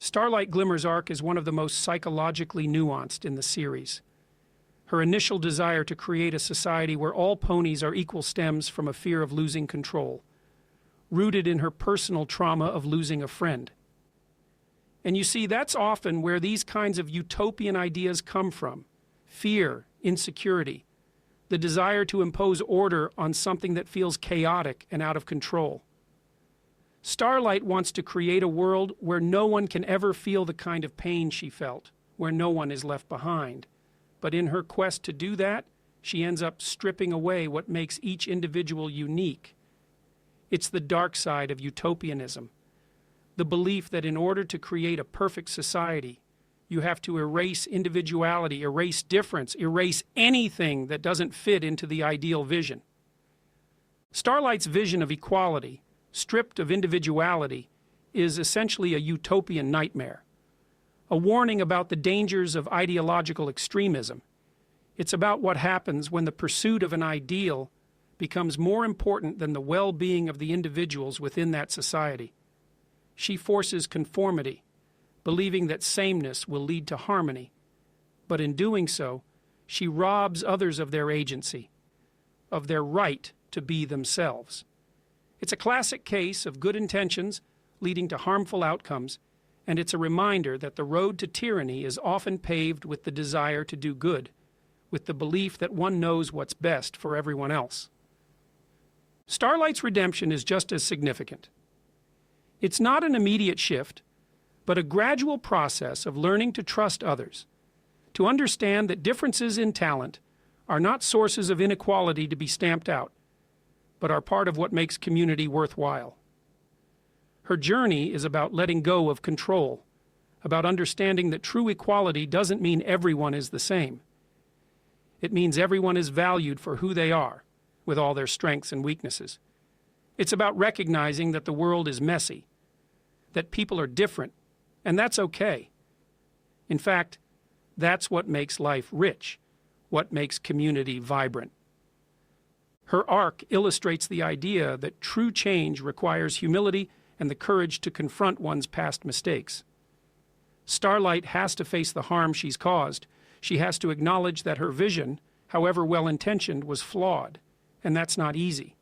Starlight Glimmer's arc is one of the most psychologically nuanced in the series. Her initial desire to create a society where all ponies are equal stems from a fear of losing control, rooted in her personal trauma of losing a friend. And you see, that's often where these kinds of utopian ideas come from: fear, insecurity, the desire to impose order on something that feels chaotic and out of control. Starlight wants to create a world where no one can ever feel the kind of pain she felt, where no one is left behind. But in her quest to do that, she ends up stripping away what makes each individual unique. It's the dark side of utopianism, the belief that in order to create a perfect society, you have to erase individuality, erase difference, erase anything that doesn't fit into the ideal vision. Starlight's vision of equality, stripped of individuality, is essentially a utopian nightmare, a warning about the dangers of ideological extremism. It's about what happens when the pursuit of an ideal becomes more important than the well-being of the individuals within that society. She forces conformity, believing that sameness will lead to harmony, but in doing so, she robs others of their agency, of their right to be themselves. It's a classic case of good intentions leading to harmful outcomes, and it's a reminder that the road to tyranny is often paved with the desire to do good, with the belief that one knows what's best for everyone else. Starlight's redemption is just as significant. It's not an immediate shift, but a gradual process of learning to trust others, to understand that differences in talent are not sources of inequality to be stamped out, but are part of what makes community worthwhile. Her journey is about letting go of control, about understanding that true equality doesn't mean everyone is the same. It means everyone is valued for who they are, with all their strengths and weaknesses. It's about recognizing that the world is messy, that people are different, and that's okay. In fact, that's what makes life rich, what makes community vibrant. Her arc illustrates the idea that true change requires humility and the courage to confront one's past mistakes. Starlight has to face the harm she's caused. She has to acknowledge that her vision, however well-intentioned, was flawed, and that's not easy.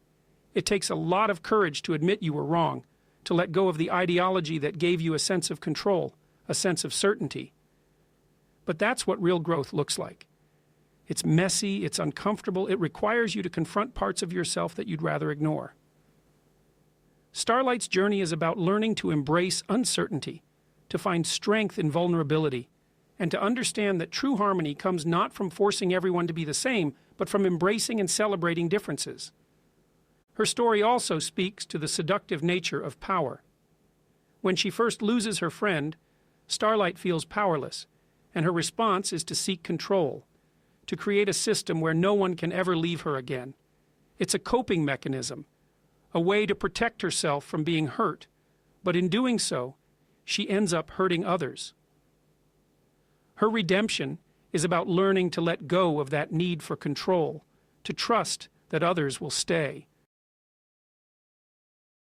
It takes a lot of courage to admit you were wrong, to let go of the ideology that gave you a sense of control, a sense of certainty. But that's what real growth looks like. It's messy, it's uncomfortable, it requires you to confront parts of yourself that you'd rather ignore. Starlight's journey is about learning to embrace uncertainty, to find strength in vulnerability, and to understand that true harmony comes not from forcing everyone to be the same, but from embracing and celebrating differences. Her story also speaks to the seductive nature of power. When she first loses her friend, Starlight feels powerless, and her response is to seek control, to create a system where no one can ever leave her again. It's a coping mechanism, a way to protect herself from being hurt, but in doing so, she ends up hurting others. Her redemption is about learning to let go of that need for control, to trust that others will stay,